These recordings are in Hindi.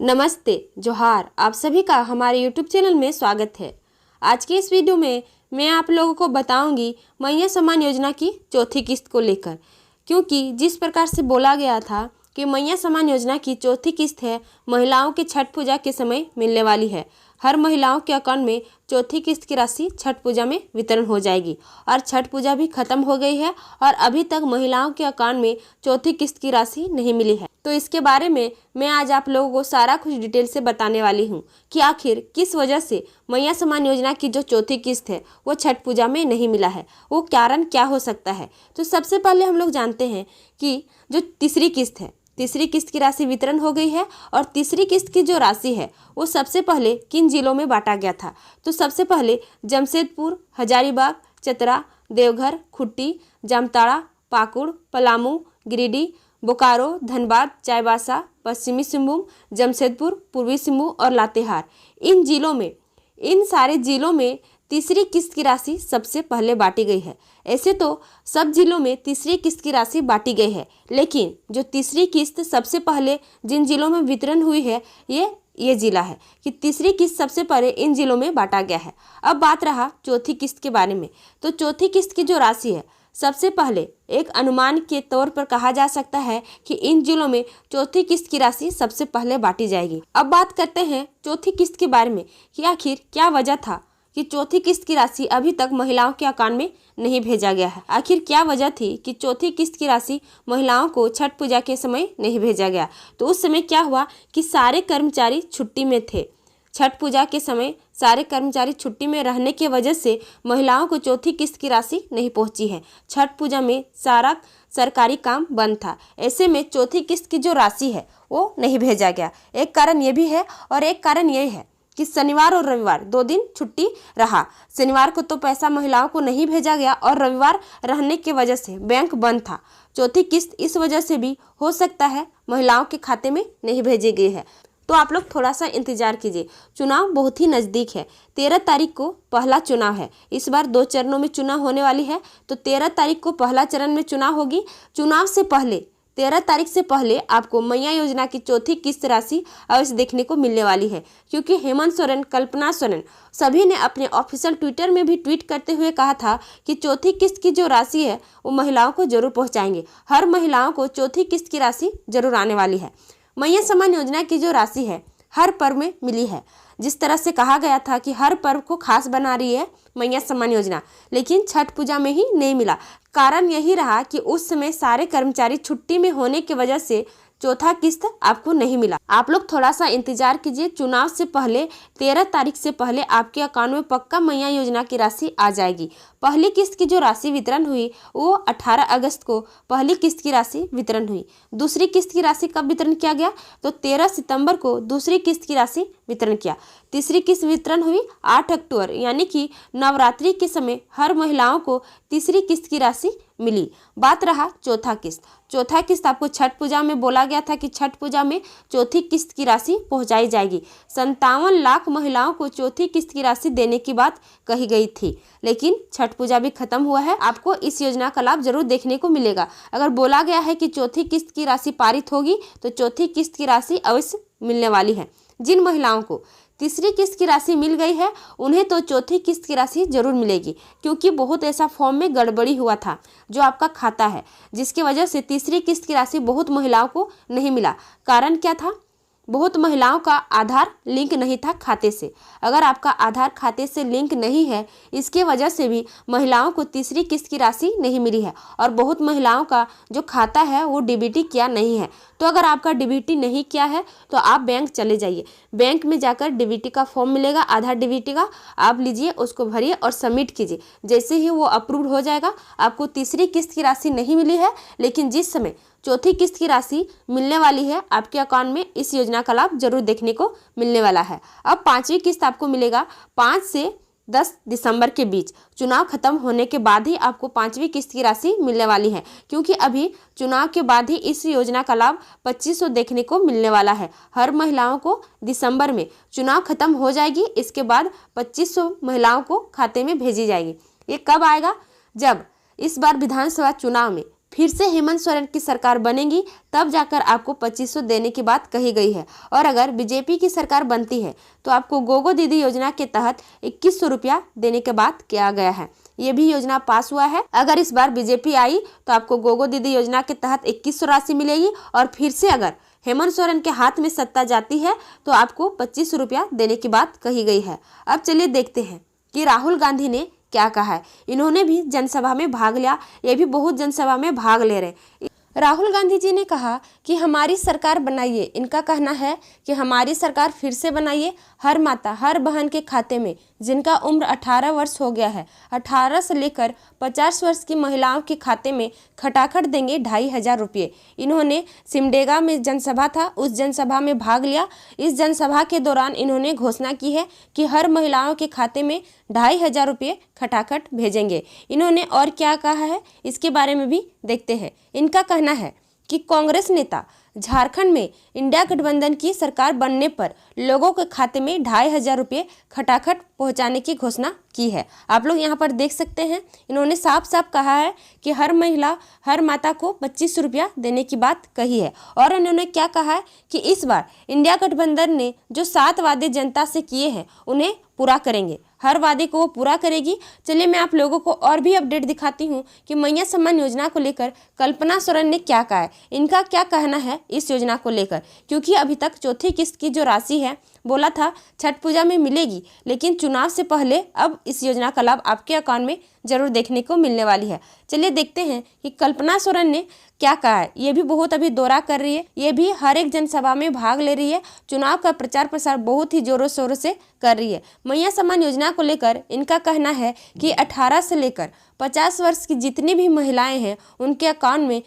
नमस्ते, जोहार। आप सभी का हमारे YouTube चैनल में स्वागत है। आज के इस वीडियो में मैं आप लोगों को बताऊंगी मैया सम्मान योजना की चौथी किस्त को लेकर, क्योंकि जिस प्रकार से बोला गया था कि मैया सम्मान योजना की चौथी किस्त है, महिलाओं के छठ पूजा के समय मिलने वाली है। हर महिलाओं के अकाउंट में चौथी किस्त की राशि छठ पूजा में वितरण हो जाएगी और छठ पूजा भी खत्म हो गई है और अभी तक महिलाओं के अकाउंट में चौथी किस्त की राशि नहीं मिली है। तो इसके बारे में मैं आज आप लोगों को सारा कुछ डिटेल से बताने वाली हूँ कि आखिर किस वजह से मैया सम्मान योजना की जो चौथी किस्त है वो छठ पूजा में नहीं मिला है, वो कारण क्या हो सकता है। तो सबसे पहले हम लोग जानते हैं कि जो तीसरी किस्त है, तीसरी किस्त की राशि वितरण हो गई है और तीसरी किस्त की जो राशि है वो सबसे पहले किन जिलों में बांटा गया था। तो सबसे पहले जमशेदपुर, हजारीबाग, चतरा, देवघर, खुट्टी, जामताड़ा, पाकुड़, पलामू, गिरिडीह, बोकारो, धनबाद, चाईबासा, पश्चिमी सिंहभूम, जमशेदपुर, पूर्वी सिंहभूम और लातेहार, इन सारे जिलों में तीसरी किस्त की राशि सबसे पहले बांटी गई है। ऐसे तो सब जिलों में तीसरी किस्त की राशि बांटी गई है, लेकिन जो तीसरी किस्त सबसे पहले जिन जिलों में वितरण हुई है ये जिला है कि तीसरी किस्त सबसे पहले इन जिलों में बांटा गया है। अब बात रहा चौथी किस्त के बारे में। तो चौथी किस्त की जो राशि है, सबसे पहले एक अनुमान के तौर पर कहा जा सकता है कि इन जिलों में चौथी किस्त की राशि सबसे पहले बांटी जाएगी। अब बात करते हैं चौथी किस्त के बारे में कि आखिर क्या वजह था कि चौथी किस्त की राशि अभी तक महिलाओं के अकाउंट में नहीं भेजा गया है। आखिर क्या वजह थी कि चौथी किस्त की राशि महिलाओं को छठ पूजा के समय नहीं भेजा गया। तो उस समय क्या हुआ कि सारे कर्मचारी छुट्टी में थे। छठ पूजा के समय सारे कर्मचारी छुट्टी में रहने की वजह से महिलाओं को चौथी किस्त की राशि नहीं पहुंची है। छठ पूजा में सारा सरकारी काम बंद था, ऐसे में चौथी किस्त की जो राशि है वो नहीं भेजा गया। एक कारण ये भी है और एक कारण ये है कि शनिवार और रविवार 2 दिन छुट्टी रहा। शनिवार को तो पैसा महिलाओं को नहीं भेजा गया और रविवार रहने की वजह से बैंक बंद था। चौथी किस्त इस वजह से भी हो सकता है महिलाओं के खाते में नहीं भेजी गई है। तो आप लोग थोड़ा सा इंतजार कीजिए, चुनाव बहुत ही नज़दीक है। 13 तारीख को पहला चुनाव है। इस बार 2 चरणों में चुनाव होने वाली है। तो 13 तारीख को पहला चरण में चुनाव होगी। चुनाव से पहले 13 तारीख से पहले आपको मैया योजना की चौथी किस्त राशि अवश्य देखने को मिलने वाली है, क्योंकि हेमंत सोरेन, कल्पना सोरेन सभी ने अपने ऑफिशियल ट्विटर में भी ट्वीट करते हुए कहा था कि चौथी किस्त की जो राशि है वो महिलाओं को जरूर पहुंचाएंगे। हर महिलाओं को चौथी किस्त की राशि जरूर आने वाली है। मैया सम्मान योजना की जो राशि है हर पर्व में मिली है। जिस तरह से कहा गया था कि हर पर्व को खास बना रही है मैया सम्मान योजना, लेकिन छठ पूजा में ही नहीं मिला। कारण यही रहा कि उस समय सारे कर्मचारी छुट्टी में होने की वजह से चौथा किस्त आपको नहीं मिला। आप लोग थोड़ा सा इंतजार कीजिए, चुनाव से पहले 13 तारीख से पहले आपके अकाउंट में पक्का मैया योजना की राशि आ जाएगी। पहली किस्त की जो राशि वितरण हुई वो 18 अगस्त को पहली किस्त की राशि वितरण हुई। दूसरी किस्त की राशि कब वितरण किया गया? तो 13 सितंबर को दूसरी किस्त की राशि वितरण किया। तीसरी किस्त वितरण हुई 8 अक्टूबर, यानी कि नवरात्रि के समय हर महिलाओं को तीसरी किस्त की राशि मिली। बात रहा चौथा किस्त। चौथा किस्त आपको छठ पूजा में बोला गया था कि छठ पूजा में चौथी किस्त की राशि पहुंचाई जाएगी। 57 लाख महिलाओं को चौथी किस्त की राशि देने की बात कही गई थी, लेकिन छठ पूजा भी खत्म हुआ है। आपको इस योजना का लाभ जरूर देखने को मिलेगा। अगर बोला गया है कि चौथी किस्त की राशि पारित होगी तो चौथी किस्त की राशि अवश्य मिलने वाली है। जिन महिलाओं को तीसरी किस्त की राशि मिल गई है उन्हें तो चौथी किस्त की राशि जरूर मिलेगी, क्योंकि बहुत ऐसा फॉर्म में गड़बड़ी हुआ था जो आपका खाता है, जिसकी वजह से तीसरी किस्त की राशि बहुत महिलाओं को नहीं मिला। कारण क्या था? बहुत महिलाओं का आधार लिंक नहीं था खाते से। अगर आपका आधार खाते से लिंक नहीं है, इसके वजह से भी महिलाओं को तीसरी किस्त की राशि नहीं मिली है। और बहुत महिलाओं का जो खाता है वो डीबीटी किया नहीं है। तो अगर आपका डीबीटी नहीं किया है तो आप बैंक चले जाइए। बैंक में जाकर डीबीटी का फॉर्म मिलेगा, आधार डीबीटी का, आप लीजिए, उसको भरिए और सबमिट कीजिए। जैसे ही वो अप्रूव हो जाएगा, आपको तीसरी किस्त की राशि नहीं मिली है, लेकिन जिस समय चौथी किस्त की राशि मिलने वाली है आपके अकाउंट में इस योजना का लाभ जरूर देखने को मिलने वाला है। अब 5वीं किस्त आपको मिलेगा 5 से 10 दिसंबर के बीच। चुनाव खत्म होने के बाद ही आपको 5वीं किस्त की राशि मिलने वाली है, क्योंकि अभी चुनाव के बाद ही इस योजना का लाभ 2500 देखने को मिलने वाला है। हर महिलाओं को दिसंबर में चुनाव खत्म हो जाएगी, इसके बाद 2500 महिलाओं को खाते में भेजी जाएगी। ये कब आएगा? जब इस बार विधानसभा चुनाव में फिर से हेमंत सोरेन की सरकार बनेगी तब जाकर आपको 2500 देने की बात कही गई है। और अगर बीजेपी की सरकार बनती है तो आपको गोगो दीदी योजना के तहत 2100 रुपया देने की बात किया गया है। ये भी योजना पास हुआ है। अगर इस बार बीजेपी आई तो आपको गोगो दीदी योजना के तहत 2100 राशि मिलेगी और फिर से अगर हेमंत सोरेन के हाथ में सत्ता जाती है तो आपको 2500 रुपया देने की बात कही गई है। अब चलिए देखते हैं कि राहुल गांधी ने क्या कहा है। इन्होंने भी जनसभा में भाग लिया, ये भी बहुत जनसभा में भाग ले रहे। राहुल गांधी जी ने कहा कि हमारी सरकार बनाइए। इनका कहना है कि हमारी सरकार फिर से बनाइए, हर माता हर बहन के खाते में जिनका उम्र 18 वर्ष हो गया है, 18 से लेकर 50 वर्ष की महिलाओं के खाते में खटाखट देंगे 2500 रुपये। इन्होंने सिमडेगा में जनसभा था, उस जनसभा में भाग लिया। इस जनसभा के दौरान इन्होंने घोषणा की है कि हर महिलाओं के खाते में 2500 रुपये खटाखट भेजेंगे। इन्होंने और क्या कहा है इसके बारे में भी देखते हैं। इनका कहना है कि कांग्रेस नेता झारखंड में इंडिया गठबंधन की सरकार बनने पर लोगों के खाते में 2500 रुपये खटाखट पहुंचाने की घोषणा की है। आप लोग यहाँ पर देख सकते हैं, इन्होंने साफ साफ कहा है कि हर महिला हर माता को 2500 रुपया देने की बात कही है। और इन्होंने क्या कहा है कि इस बार इंडिया गठबंधन ने जो 7 वादे जनता से किए हैं उन्हें पूरा करेंगे, हर वादे को वो पूरा करेगी। चलिए मैं आप लोगों को और भी अपडेट दिखाती हूँ कि मैया सम्मान योजना को लेकर कल्पना सोरेन ने क्या कहा है, इनका क्या कहना है इस योजना को लेकर। क्योंकि अभी तक चौथी किस्त की जो राशि है बोला था छठ पूजा में मिलेगी, लेकिन चुनाव से पहले अब इस योजना का लाभ आपके अकाउंट में जरूर देखने को मिलने वाली है। चलिए देखते हैं कि कल्पना सोरेन ने क्या कहा है। ये भी बहुत अभी दौरा कर रही है, ये भी हर एक जनसभा में भाग ले रही है, चुनाव का प्रचार प्रसार बहुत ही जोरों शोरों से कर रही है। मैया सम्मान योजना को लेकर इनका कहना है कि 18 से लेकर 50 वर्ष की जितनी भी महिलाएं हैं उनके अकाउंट में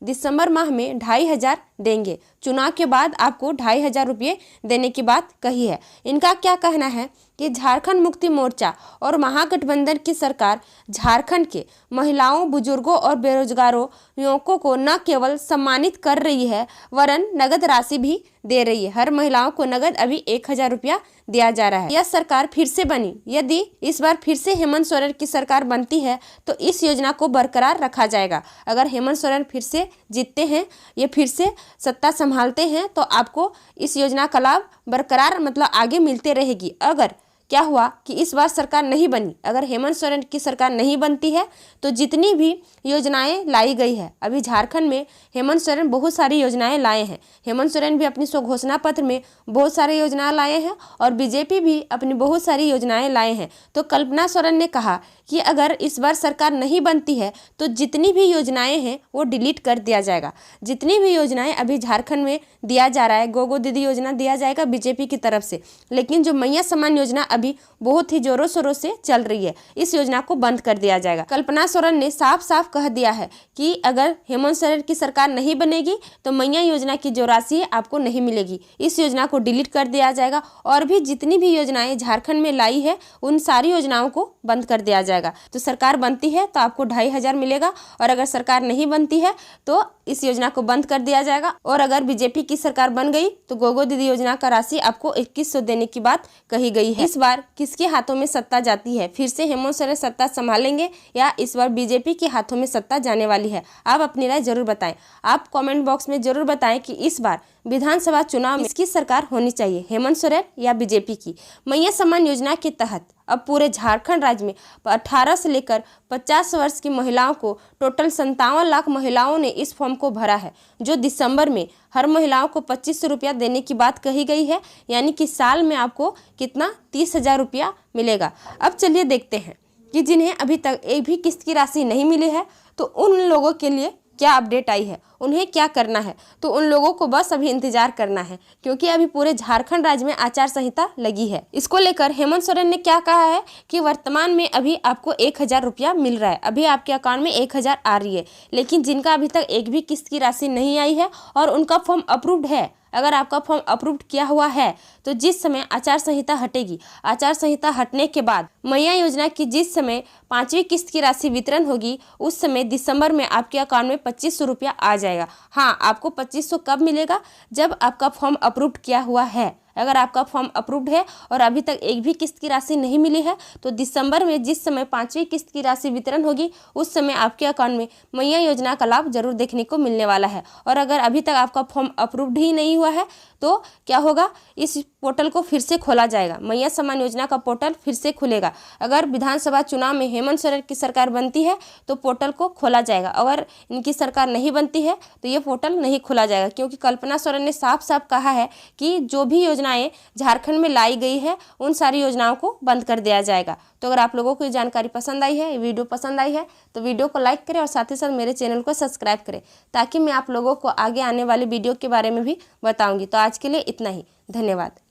दिसंबर माह में 2500 देंगे। चुनाव के बाद आपको 2500 रुपये देने की बात कही है। इनका क्या कहना है कि झारखंड मुक्ति मोर्चा और महागठबंधन की सरकार झारखंड के महिलाओं, बुजुर्गों और बेरोजगारों युवकों को न केवल सम्मानित कर रही है वरन नगद राशि भी दे रही है। हर महिलाओं को नगद अभी 1000 रुपया दिया जा रहा है। यह सरकार फिर से बनी, यदि इस बार फिर से हेमंत सोरेन की सरकार बनती है तो इस योजना को बरकरार रखा जाएगा। अगर हेमंत सोरेन फिर से जीतते हैं, ये फिर से सत्ता संभालते हैं तो आपको इस योजना का लाभ बरकरार मतलब आगे मिलते रहेगी। अगर क्या हुआ कि इस बार सरकार नहीं बनी, अगर हेमंत सोरेन की सरकार नहीं बनती है तो जितनी भी योजनाएं लाई गई है, अभी झारखंड में हेमंत सोरेन बहुत सारी योजनाएं लाए हैं। हेमंत सोरेन भी अपनी स्वघोषणा पत्र में बहुत सारी योजनाएं लाए हैं और बीजेपी भी अपनी बहुत सारी योजनाएं लाए हैं। तो कल्पना सोरेन ने कहा कि अगर इस बार सरकार नहीं बनती है तो जितनी भी योजनाएं हैं वो डिलीट कर दिया जाएगा। जितनी भी योजनाएं अभी झारखंड में दिया जा रहा है, गोगो दीदी योजना दिया जाएगा बीजेपी की तरफ से, लेकिन जो मैया सम्मान योजना अभी बहुत ही जोरों शोरों से चल रही है, इस योजना को बंद कर दिया जाएगा। कल्पना सोरेन ने साफ साफ कह दिया है कि अगर हेमंत सोरेन की सरकार नहीं बनेगी तो मैया योजना की जो राशि है आपको नहीं मिलेगी, इस योजना को डिलीट कर दिया जाएगा। और भी जितनी भी योजनाएं झारखंड में लाई है उन सारी योजनाओं को बंद कर दिया जाएगा। तो सरकार बनती है तो आपको 2500 मिलेगा और अगर सरकार नहीं बनती है तो इस योजना को बंद कर दिया जाएगा। और अगर बीजेपी की सरकार बन गई तो गोगो दीदी योजना का राशि आपको 2100 देने की बात कही गई है। इस बार किसके हाथों में सत्ता जाती है, फिर से हेमंत सोरेन सत्ता संभालेंगे या इस बार बीजेपी के हाथों में सत्ता जाने वाली है? आप अपनी राय जरूर बताएं। आप कमेंट बॉक्स में जरूर बताएं कि इस बार विधानसभा चुनाव में किसकी सरकार होनी चाहिए, हेमंत सोरेन या बीजेपी की। मैया सम्मान योजना के तहत अब पूरे झारखंड राज्य में 18 से लेकर 50 वर्ष की महिलाओं को टोटल 57 लाख महिलाओं ने इस फॉर्म को भरा है, जो दिसंबर में हर महिलाओं को 2500 रुपया देने की बात कही गई है। यानी कि साल में आपको कितना 30,000 रुपया मिलेगा। अब चलिए देखते हैं कि जिन्हें अभी तक एक भी किस्त की राशि नहीं मिली है तो उन लोगों के लिए क्या अपडेट आई है, उन्हें क्या करना है। तो उन लोगों को बस अभी इंतजार करना है, क्योंकि अभी पूरे झारखंड राज्य में आचार संहिता लगी है। इसको लेकर हेमंत सोरेन ने क्या कहा है कि वर्तमान में अभी आपको 1000 रुपया मिल रहा है, अभी आपके अकाउंट में 1000 आ रही है, लेकिन जिनका अभी तक एक भी किस्त की राशि नहीं आई है और उनका फॉर्म अप्रूव्ड है, अगर आपका फॉर्म अप्रूव्ड किया हुआ है तो जिस समय आचार संहिता हटेगी, आचार संहिता हटने के बाद मैया योजना की जिस समय 5वीं किस्त की राशि वितरण होगी उस समय दिसंबर में आपके अकाउंट में 2500 रुपया आ जाएगा। हाँ, आपको 2500 कब मिलेगा? जब आपका फॉर्म अप्रूव्ड किया हुआ है। अगर आपका फॉर्म अप्रूव्ड है और अभी तक एक भी किस्त की राशि नहीं मिली है तो दिसंबर में जिस समय 5वीं किस्त की राशि वितरण होगी उस समय आपके अकाउंट में मैया योजना का लाभ जरूर देखने को मिलने वाला है। और अगर अभी तक आपका फॉर्म अप्रूव्ड ही नहीं हुआ है तो क्या होगा, इस पोर्टल को फिर से खोला जाएगा। मैया सम्मान योजना का पोर्टल फिर से खुलेगा। अगर विधानसभा चुनाव में हेमंत सोरेन की सरकार बनती है तो पोर्टल को खोला जाएगा। अगर इनकी सरकार नहीं बनती है तो ये पोर्टल नहीं खोला जाएगा, क्योंकि कल्पना सोरेन ने साफ साफ कहा है कि जो भी योजनाएं झारखंड में लाई गई है उन सारी योजनाओं को बंद कर दिया जाएगा। तो अगर आप लोगों को ये जानकारी पसंद आई है, वीडियो पसंद आई है तो वीडियो को लाइक करें और साथ ही साथ मेरे चैनल को सब्सक्राइब करें, ताकि मैं आप लोगों को आगे आने वाली वीडियो के बारे में भी बताऊंगी। तो आज के लिए इतना ही, धन्यवाद।